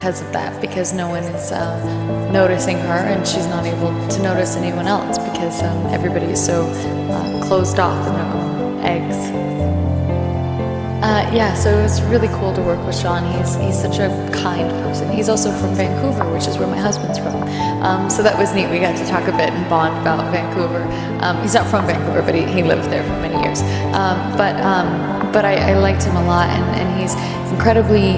because of that, because no one is noticing her, and she's not able to notice anyone else because everybody is so closed off in their own eggs. Yeah, so it was really cool to work with Sean. He's such a kind person. He's also from Vancouver, which is where my husband's from. So that was neat. We got to talk a bit and bond about Vancouver. He's not from Vancouver, but he lived there for many years. But I liked him a lot, and he's incredibly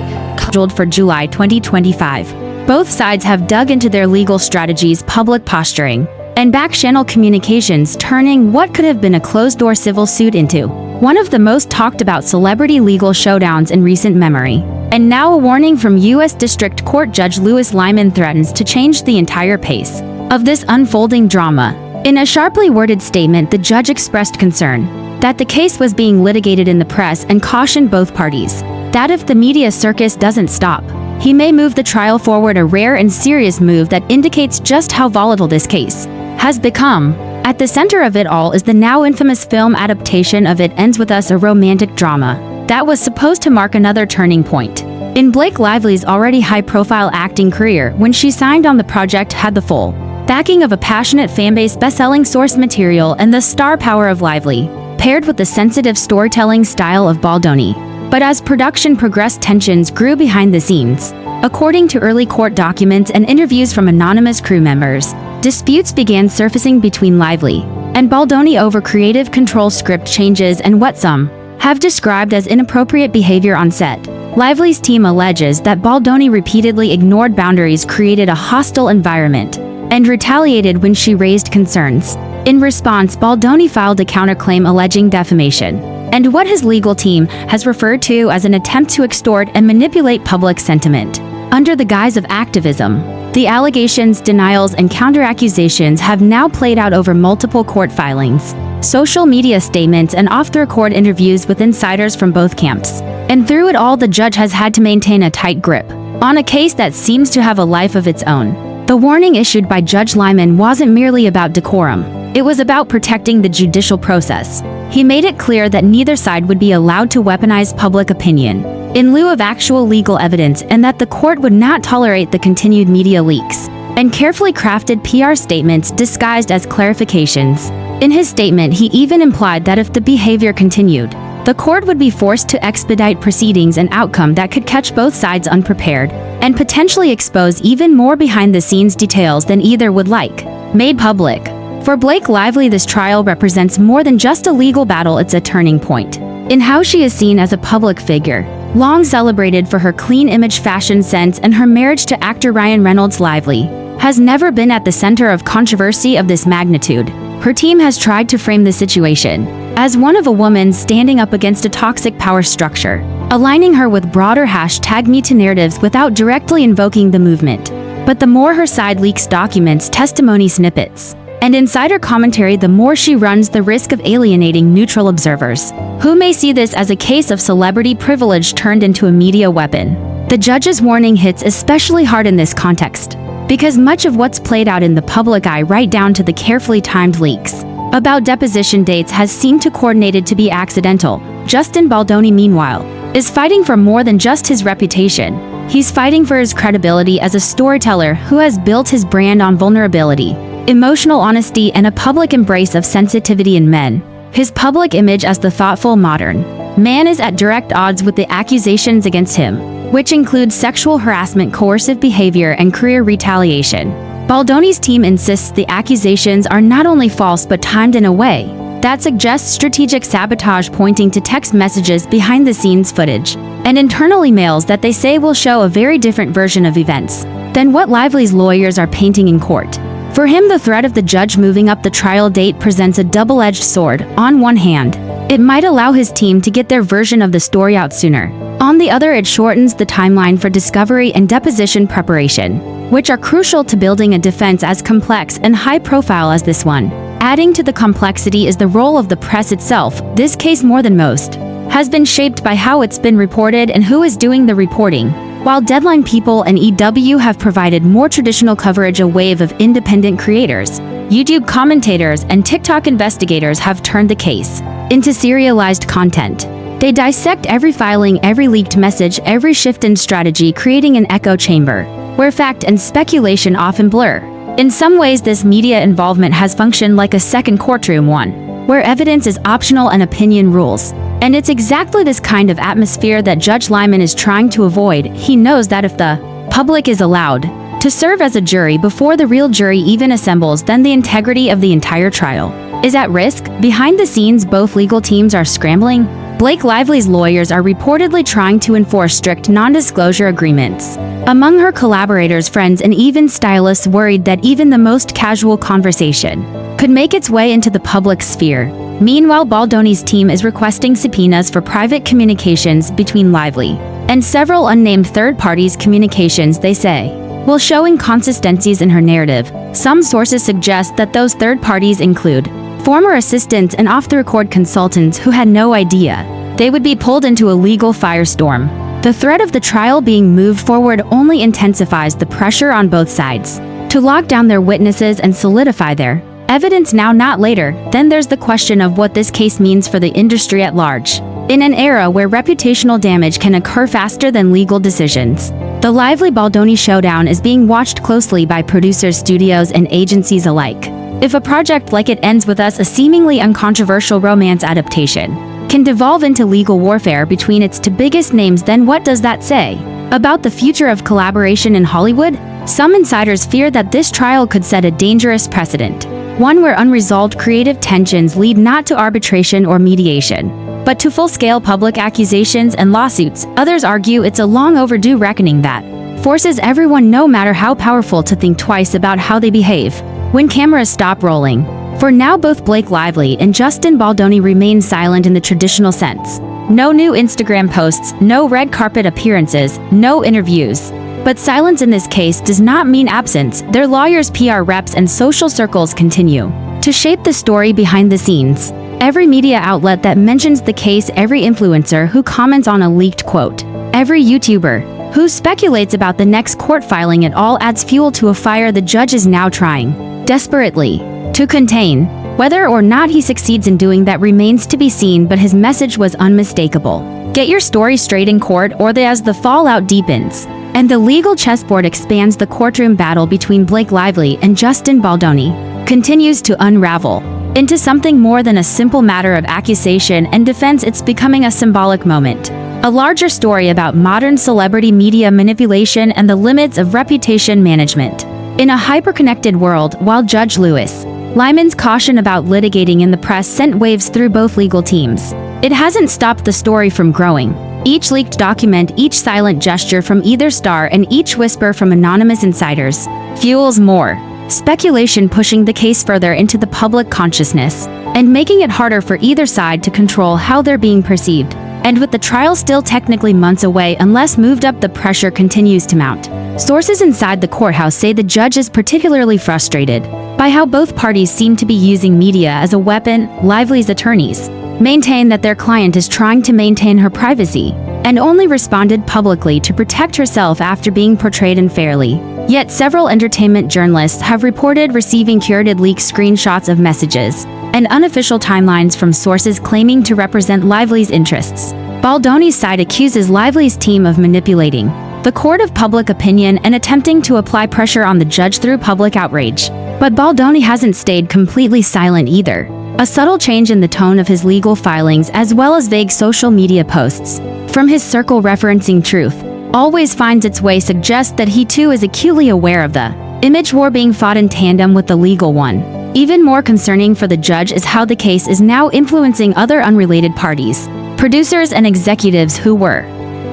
scheduled for July 2025. Both sides have dug into their legal strategies, public posturing, and back-channel communications, turning what could have been a closed-door civil suit into one of the most talked-about celebrity legal showdowns in recent memory. And now a warning from U.S. District Court Judge Louis Lyman threatens to change the entire pace of this unfolding drama. In a sharply worded statement, the judge expressed concern that the case was being litigated in the press and cautioned both parties that if the media circus doesn't stop, he may move the trial forward, a rare and serious move that indicates just how volatile this case has become. At the center of it all is the now infamous film adaptation of It Ends With Us, a romantic drama that was supposed to mark another turning point in Blake Lively's already high-profile acting career. When she signed on, the project had the full backing of a passionate fanbase, best-selling source material, and the star power of Lively, paired with the sensitive storytelling style of Baldoni. But as production progressed, tensions grew behind the scenes. According to early court documents and interviews from anonymous crew members, disputes began surfacing between Lively and Baldoni over creative control, script changes, and what some have described as inappropriate behavior on set. Lively's team alleges that Baldoni repeatedly ignored boundaries, created a hostile environment, and retaliated when she raised concerns. In response, Baldoni filed a counterclaim alleging defamation and what his legal team has referred to as an attempt to extort and manipulate public sentiment under the guise of activism. The allegations, denials, and counter-accusations have now played out over multiple court filings, social media statements, and off-the-record interviews with insiders from both camps. And through it all, the judge has had to maintain a tight grip on a case that seems to have a life of its own. The warning issued by Judge Lyman wasn't merely about decorum. It was about protecting the judicial process. He made it clear that neither side would be allowed to weaponize public opinion in lieu of actual legal evidence, and that the court would not tolerate the continued media leaks and carefully crafted PR statements disguised as clarifications. In his statement, he even implied that if the behavior continued, the court would be forced to expedite proceedings, an outcome that could catch both sides unprepared and potentially expose even more behind-the-scenes details than either would like made public. For Blake Lively, this trial represents more than just a legal battle. It's a turning point in how she is seen as a public figure. Long celebrated for her clean image, fashion sense, and her marriage to actor Ryan Reynolds, Lively has never been at the center of controversy of this magnitude. Her team has tried to frame the situation as one of a woman standing up against a toxic power structure, aligning her with broader #MeToo narratives without directly invoking the movement. But the more her side leaks documents, testimony snippets, and insider commentary, the more she runs the risk of alienating neutral observers, who may see this as a case of celebrity privilege turned into a media weapon. The judge's warning hits especially hard in this context, because much of what's played out in the public eye, right down to the carefully timed leaks about deposition dates, has seemed to coordinated to be accidental. Justin Baldoni, meanwhile, is fighting for more than just his reputation. He's fighting for his credibility as a storyteller who has built his brand on vulnerability, emotional honesty, and a public embrace of sensitivity in men. His public image as the thoughtful, modern man is at direct odds with the accusations against him, which include sexual harassment, coercive behavior, and career retaliation. Baldoni's team insists the accusations are not only false but timed in a way that suggests strategic sabotage, pointing to text messages, behind-the-scenes footage, and internal emails that they say will show a very different version of events than what Lively's lawyers are painting in court. For him, the threat of the judge moving up the trial date presents a double-edged sword. On one hand, it might allow his team to get their version of the story out sooner. On the other, it shortens the timeline for discovery and deposition preparation, which are crucial to building a defense as complex and high-profile as this one. Adding to the complexity is the role of the press itself. This case, more than most, has been shaped by how it's been reported and who is doing the reporting. While Deadline People and EW have provided more traditional coverage, a wave of independent creators, YouTube commentators, and TikTok investigators have turned the case into serialized content. They dissect every filing, every leaked message, every shift in strategy, creating an echo chamber, where fact and speculation often blur. In some ways, this media involvement has functioned like a second courtroom one, where evidence is optional and opinion rules. And it's exactly this kind of atmosphere that Judge Lyman is trying to avoid. He knows that if the public is allowed to serve as a jury before the real jury even assembles, then the integrity of the entire trial is at risk. Behind the scenes, both legal teams are scrambling. Blake Lively's lawyers are reportedly trying to enforce strict non-disclosure agreements among her collaborators, friends, and even stylists, worried that even the most casual conversation could make its way into the public sphere. Meanwhile, Baldoni's team is requesting subpoenas for private communications between Lively and several unnamed third parties. Communications, they say, will show inconsistencies in her narrative. Some sources suggest that those third parties include former assistants and off-the-record consultants who had no idea they would be pulled into a legal firestorm. The threat of the trial being moved forward only intensifies the pressure on both sides to lock down their witnesses and solidify their evidence now, not later. Then there's the question of what this case means for the industry at large. In an era where reputational damage can occur faster than legal decisions, the Lively-Baldoni showdown is being watched closely by producers, studios, and agencies alike. If a project like it ends with us, a seemingly uncontroversial romance adaptation can devolve into legal warfare between its two biggest names, then what does that say about the future of collaboration in Hollywood? Some insiders fear that this trial could set a dangerous precedent, one where unresolved creative tensions lead not to arbitration or mediation, but to full-scale public accusations and lawsuits. Others argue it's a long overdue reckoning that forces everyone, no matter how powerful, to think twice about how they behave when cameras stop rolling. For now, both Blake Lively and Justin Baldoni remain silent in the traditional sense. No new Instagram posts, no red carpet appearances, no interviews. But silence in this case does not mean absence. Their lawyers, PR reps, and social circles continue to shape the story behind the scenes. Every media outlet that mentions the case, every influencer who comments on a leaked quote, every YouTuber who speculates about the next court filing, it all adds fuel to a fire the judge is now trying desperately to contain. Whether or not he succeeds in doing that remains to be seen, but his message was unmistakable. Get your story straight in court, or as the fallout deepens and the legal chessboard expands, the courtroom battle between Blake Lively and Justin Baldoni continues to unravel into something more than a simple matter of accusation and defense. It's becoming a symbolic moment, a larger story about modern celebrity media manipulation and the limits of reputation management in a hyper-connected world. While Judge Lyman's caution about litigating in the press sent waves through both legal teams, it hasn't stopped the story from growing. Each leaked document, each silent gesture from either star, and each whisper from anonymous insiders fuels more speculation, pushing the case further into the public consciousness and making it harder for either side to control how they're being perceived. And with the trial still technically months away, unless moved up, the pressure continues to mount. Sources inside the courthouse say the judge is particularly frustrated by how both parties seem to be using media as a weapon. Lively's attorneys maintain that their client is trying to maintain her privacy and only responded publicly to protect herself after being portrayed unfairly. Yet several entertainment journalists have reported receiving curated leaked screenshots of messages and unofficial timelines from sources claiming to represent Lively's interests. Baldoni's side accuses Lively's team of manipulating the court of public opinion and attempting to apply pressure on the judge through public outrage. But Baldoni hasn't stayed completely silent either. A subtle change in the tone of his legal filings, as well as vague social media posts from his circle referencing truth always finds its way, suggests that he too is acutely aware of the image war being fought in tandem with the legal one. Even more concerning for the judge is how the case is now influencing other unrelated parties, producers, and executives who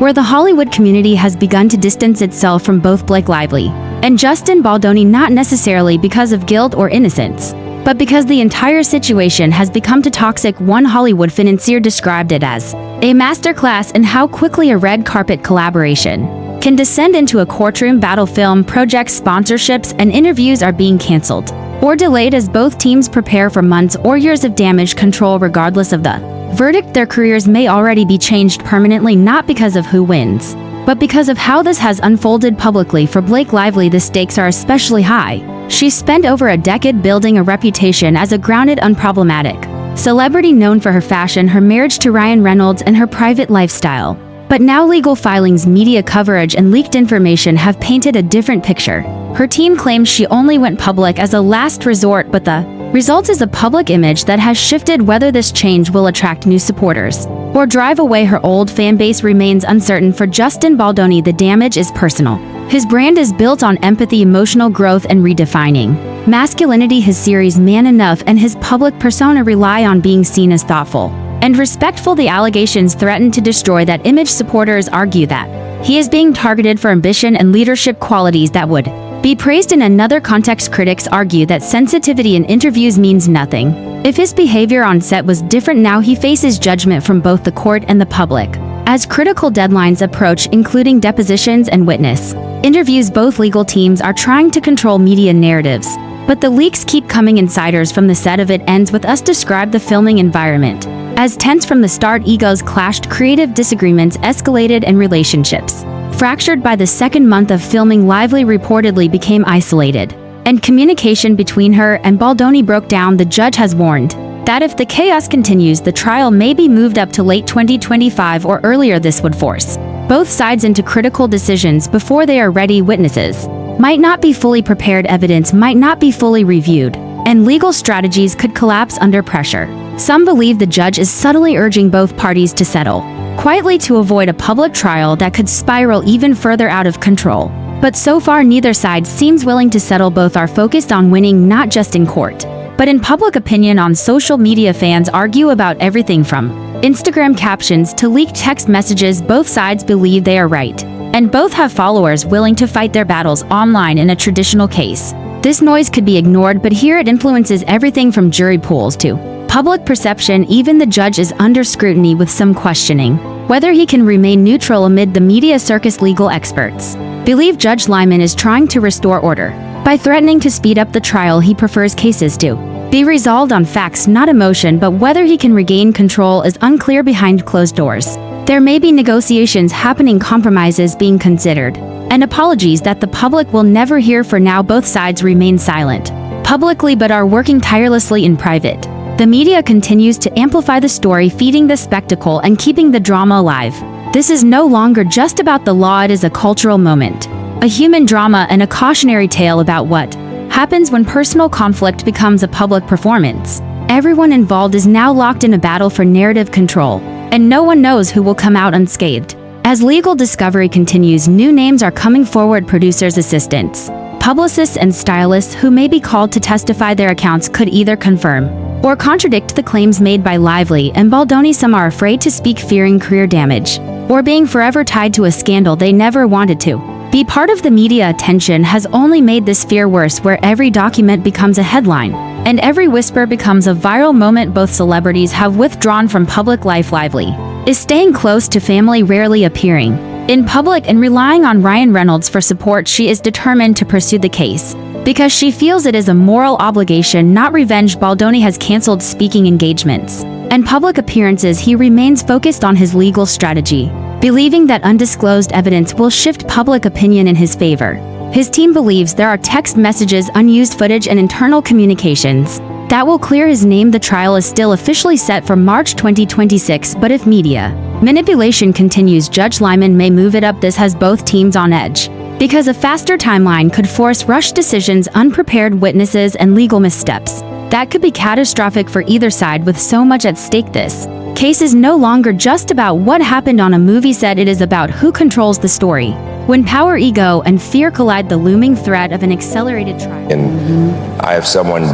where the Hollywood community has begun to distance itself from both Blake Lively and Justin Baldoni, not necessarily because of guilt or innocence, but because the entire situation has become too toxic. One Hollywood financier described it as a masterclass in how quickly a red carpet collaboration can descend into a courtroom battle. Film projects, sponsorships, and interviews are being canceled or delayed as both teams prepare for months or years of damage control. Regardless of the verdict, their careers may already be changed permanently, not because of who wins, but because of how this has unfolded publicly. For Blake Lively, the stakes are especially high. She spent over a decade building a reputation as a grounded, unproblematic Celebrity known for her fashion, her marriage to Ryan Reynolds, and her private lifestyle. But now legal filings, media coverage, and leaked information have painted a different picture. Her team claims she only went public as a last resort, but the result is a public image that has shifted. Whether this change will attract new supporters or drive away her old fan base remains uncertain. For Justin Baldoni, the damage is personal. His brand is built on empathy, emotional growth, and redefining masculinity. His series Man Enough and his public persona rely on being seen as thoughtful and respectful. The allegations threaten to destroy that image. Supporters argue that he is being targeted for ambition and leadership qualities that would be praised in another context. Critics argue that sensitivity in interviews means nothing. If his behavior on set was different, now he faces judgment from both the court and the public. As critical deadlines approach, including depositions and witness interviews, both legal teams are trying to control media narratives. But the leaks keep coming. Insiders from the set of It Ends With Us describe the filming environment as tense from the start. Egos clashed, creative disagreements escalated, and relationships fractured. By the second month of filming, Lively reportedly became isolated, and communication between her and Baldoni broke down. The judge has warned that if the chaos continues, the trial may be moved up to late 2025 or earlier. This would force both sides into critical decisions before they are ready. Witnesses might not be fully prepared, evidence might not be fully reviewed, and legal strategies could collapse under pressure. Some believe the judge is subtly urging both parties to settle quietly to avoid a public trial that could spiral even further out of control. But so far, neither side seems willing to settle. Both are focused on winning, not just in court, but in public opinion. On social media, fans argue about everything from Instagram captions to leaked text messages. Both sides believe they are right, and both have followers willing to fight their battles online. In a traditional case, this noise could be ignored, but here it influences everything from jury pools to public perception. Even the judge is under scrutiny, with some questioning whether he can remain neutral amid the media circus. Legal experts believe Judge Lyman is trying to restore order by threatening to speed up the trial. He prefers cases to be resolved on facts, not emotion, but whether he can regain control is unclear. Behind closed doors, there may be negotiations happening, compromises being considered, and apologies that the public will never hear. For now, both sides remain silent publicly but are working tirelessly in private. The media continues to amplify the story, feeding the spectacle and keeping the drama alive. This is no longer just about the law, it is a cultural moment, a human drama, and a cautionary tale about what happens when personal conflict becomes a public performance. Everyone involved is now locked in a battle for narrative control, and no one knows who will come out unscathed. As legal discovery continues, new names are coming forward: producers, assistants, publicists, and stylists who may be called to testify. Their accounts could either confirm or contradict the claims made by Lively and Baldoni. Some are afraid to speak, fearing career damage or being forever tied to a scandal they never wanted to be part of. The media attention has only made this fear worse, where every document becomes a headline and every whisper becomes a viral moment. Both celebrities have withdrawn from public life. Lively is staying close to family, rarely appearing in public and relying on Ryan Reynolds for support. She is determined to pursue the case because she feels it is a moral obligation, not revenge. Baldoni has canceled speaking engagements and public appearances. He remains focused on his legal strategy, believing that undisclosed evidence will shift public opinion in his favor. His team believes there are text messages, unused footage, and internal communications that will clear his name. The trial is still officially set for March 2026, but if media manipulation continues, Judge Lyman may move it up. This has both teams on edge, because a faster timeline could force rushed decisions, unprepared witnesses, and legal missteps that could be catastrophic for either side. With so much at stake, this case is no longer just about what happened on a movie set, it is about who controls the story. When power, ego, and fear collide, the looming threat of an accelerated trial. And I have someone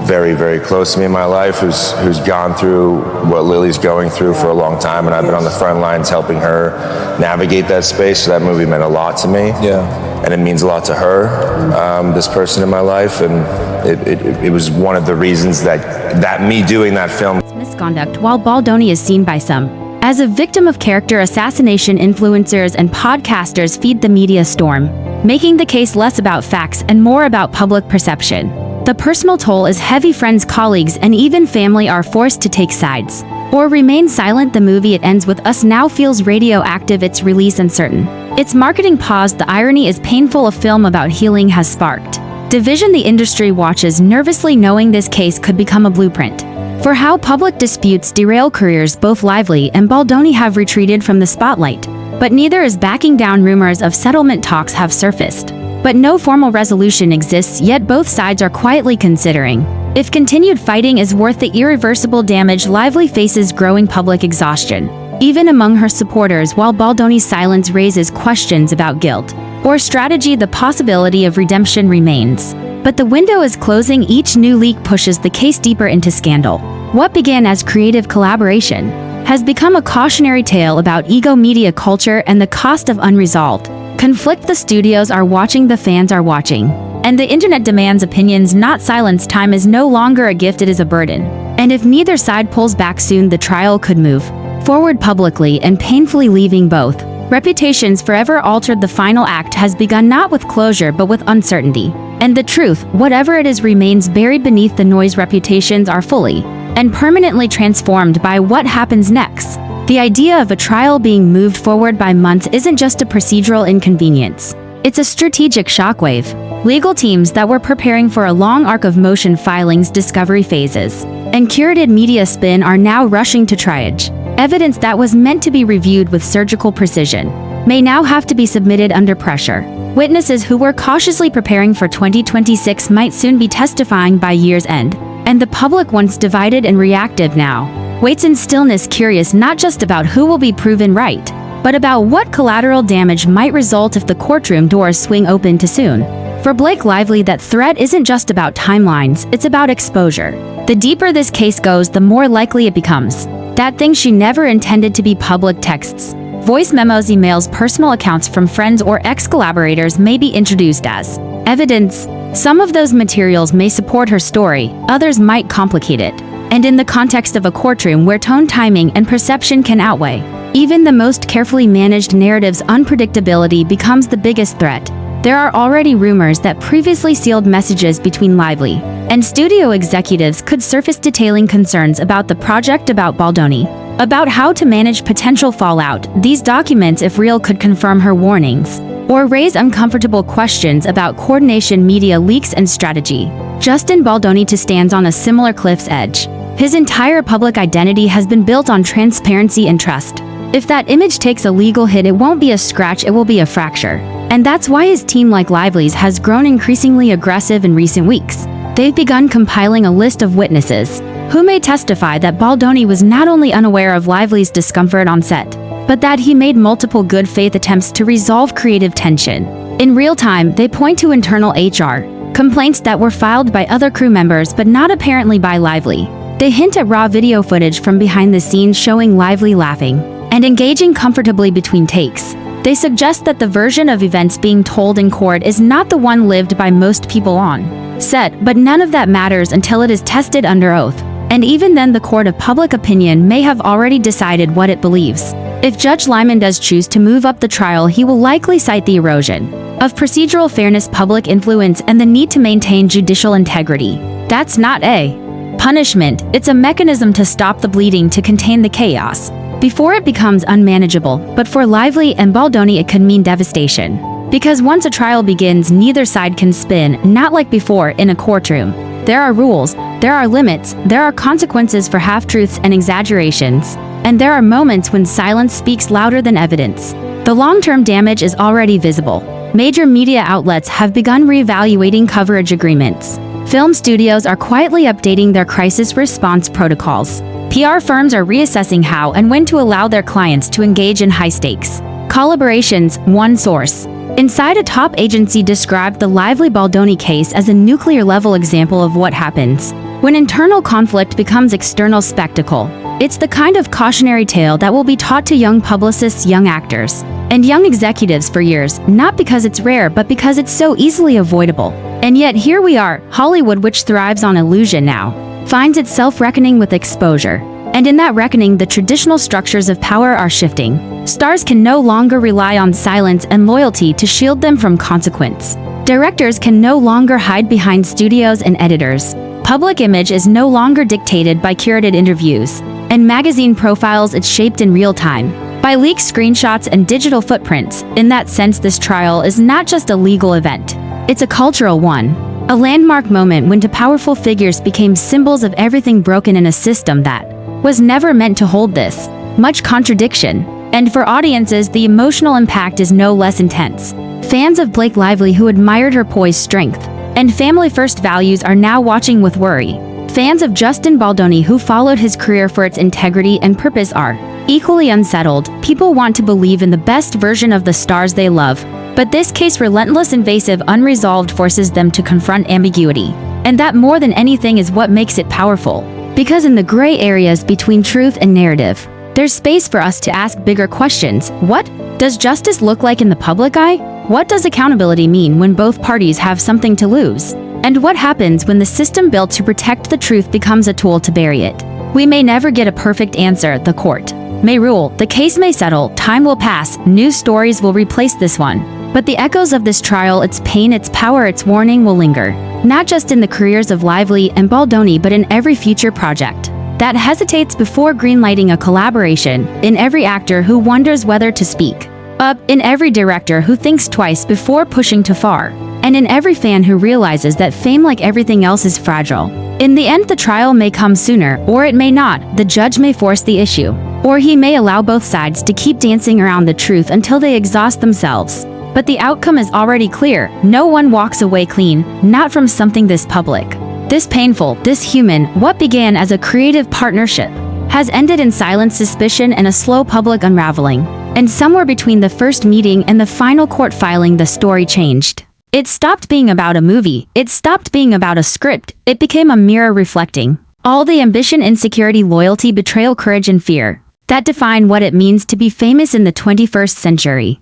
very, very close to me in my life who's gone through what Lily's going through for a long time, and I've been on the front lines helping her navigate that space. So that movie meant a lot to me. Yeah. And it means a lot to her, this person in my life, and it was one of the reasons that me doing that film. Misconduct. While Baldoni is seen by some as a victim of character assassination, influencers and podcasters feed the media storm, making the case less about facts and more about public perception. The personal toll is heavy. Friends, colleagues, and even family are forced to take sides or remain silent. The movie It Ends With Us now feels radioactive, its release uncertain, its marketing paused. The irony is painful. A film about healing has sparked division the industry watches nervously, knowing this case could become a blueprint for how public disputes derail careers. Both Lively and Baldoni have retreated from the spotlight, but neither is backing down. Rumors of settlement talks have surfaced, but no formal resolution exists yet. Both sides are quietly considering if continued fighting is worth the irreversible damage. Lively faces growing public exhaustion, even among her supporters, while Baldoni's silence raises questions about guilt or strategy. The possibility of redemption remains, but the window is closing. Each new leak pushes the case deeper into scandal. What began as creative collaboration has become a cautionary tale about ego, media culture, and the cost of unresolved conflict. The studios are watching, the fans are watching, and the internet demands opinions, not silence. Time is no longer a gift, it is a burden. And if neither side pulls back soon, the trial could move forward publicly and painfully, leaving both reputations forever altered. The final act has begun, not with closure but with uncertainty. And the truth, whatever it is, remains buried beneath the noise. Reputations are fully and permanently transformed by what happens next. The idea of a trial being moved forward by months isn't just a procedural inconvenience. It's a strategic shockwave. Legal teams that were preparing for a long arc of motion filings, discovery phases, and curated media spin are now rushing to triage. Evidence that was meant to be reviewed with surgical precision may now have to be submitted under pressure. Witnesses who were cautiously preparing for 2026 might soon be testifying by year's end. And the public, once divided and reactive, now waits in stillness, curious not just about who will be proven right, but about what collateral damage might result if the courtroom doors swing open too soon. For Blake Lively, that threat isn't just about timelines, it's about exposure. The deeper this case goes, the more likely it becomes that things she never intended to be public, texts, voice memos, emails, personal accounts from friends or ex-collaborators, may be introduced as evidence. Some of those materials may support her story, others might complicate it. And in the context of a courtroom where tone, timing, and perception can outweigh even the most carefully managed narratives, unpredictability becomes the biggest threat. There are already rumors that previously sealed messages between Lively and studio executives could surface, detailing concerns about the project, about Baldoni, about how to manage potential fallout. These documents, if real, could confirm her warnings or raise uncomfortable questions about coordination, media leaks, and strategy. Justin Baldoni too stands on a similar cliff's edge. His entire public identity has been built on transparency and trust. If that image takes a legal hit, it won't be a scratch, it will be a fracture. And that's why his team, like Lively's, has grown increasingly aggressive in recent weeks. They've begun compiling a list of witnesses who may testify that Baldoni was not only unaware of Lively's discomfort on set, but that he made multiple good faith attempts to resolve creative tension. In real time, they point to internal HR complaints that were filed by other crew members but not apparently by Lively. They hint at raw video footage from behind the scenes showing Lively laughing and engaging comfortably between takes. They suggest that the version of events being told in court is not the one lived by most people on set, but none of that matters until it is tested under oath. And even then, the court of public opinion may have already decided what it believes. If Judge Lyman does choose to move up the trial, he will likely cite the erosion of procedural fairness, public influence, and the need to maintain judicial integrity. That's not a punishment, it's a mechanism to stop the bleeding, to contain the chaos before it becomes unmanageable. But for Lively and Baldoni, it could mean devastation. Because once a trial begins, neither side can spin, not like before in a courtroom. There are rules, there are limits, there are consequences for half-truths and exaggerations. And there are moments when silence speaks louder than evidence. The long-term damage is already visible. Major media outlets have begun reevaluating coverage agreements. Film studios are quietly updating their crisis response protocols. PR firms are reassessing how and when to allow their clients to engage in high-stakes collaborations. One source inside a top agency described the Lively Baldoni case as a nuclear-level example of what happens when internal conflict becomes external spectacle. It's the kind of cautionary tale that will be taught to young publicists, young actors, and young executives for years, not because it's rare, but because it's so easily avoidable. And yet here we are, Hollywood, which thrives on illusion now, finds itself reckoning with exposure. And in that reckoning, the traditional structures of power are shifting. Stars can no longer rely on silence and loyalty to shield them from consequence. Directors can no longer hide behind studios and editors. Public image is no longer dictated by curated interviews and magazine profiles, it's shaped in real time by leaked screenshots and digital footprints. In that sense, this trial is not just a legal event, it's a cultural one. A landmark moment when two powerful figures became symbols of everything broken in a system that was never meant to hold this much contradiction. And for audiences, the emotional impact is no less intense. Fans of Blake Lively who admired her poised strength and family-first values are now watching with worry. Fans of Justin Baldoni who followed his career for its integrity and purpose are equally unsettled. People want to believe in the best version of the stars they love, but this case relentless, invasive, unresolved forces them to confront ambiguity. And that more than anything is what makes it powerful. Because in the gray areas between truth and narrative, there's space for us to ask bigger questions. What does justice look like in the public eye? What does accountability mean when both parties have something to lose? And what happens when the system built to protect the truth becomes a tool to bury it? We may never get a perfect answer. The court may rule, the case may settle, time will pass, news stories will replace this one. But the echoes of this trial, its pain, its power, its warning will linger. Not just in the careers of Lively and Baldoni, but in every future project that hesitates before greenlighting a collaboration, in every actor who wonders whether to speak up, in every director who thinks twice before pushing too far, and in every fan who realizes that fame, like everything else, is fragile. In the end, the trial may come sooner, or it may not. The judge may force the issue, or he may allow both sides to keep dancing around the truth until they exhaust themselves. But the outcome is already clear. No one walks away clean, not from something this public, this painful, this human. What began as a creative partnership has ended in silent suspicion and a slow public unraveling. And somewhere between the first meeting and the final court filing, the story changed. It stopped being about a movie. It stopped being about a script. It became a mirror reflecting all the ambition, insecurity, loyalty, betrayal, courage, and fear that define what it means to be famous in the 21st century.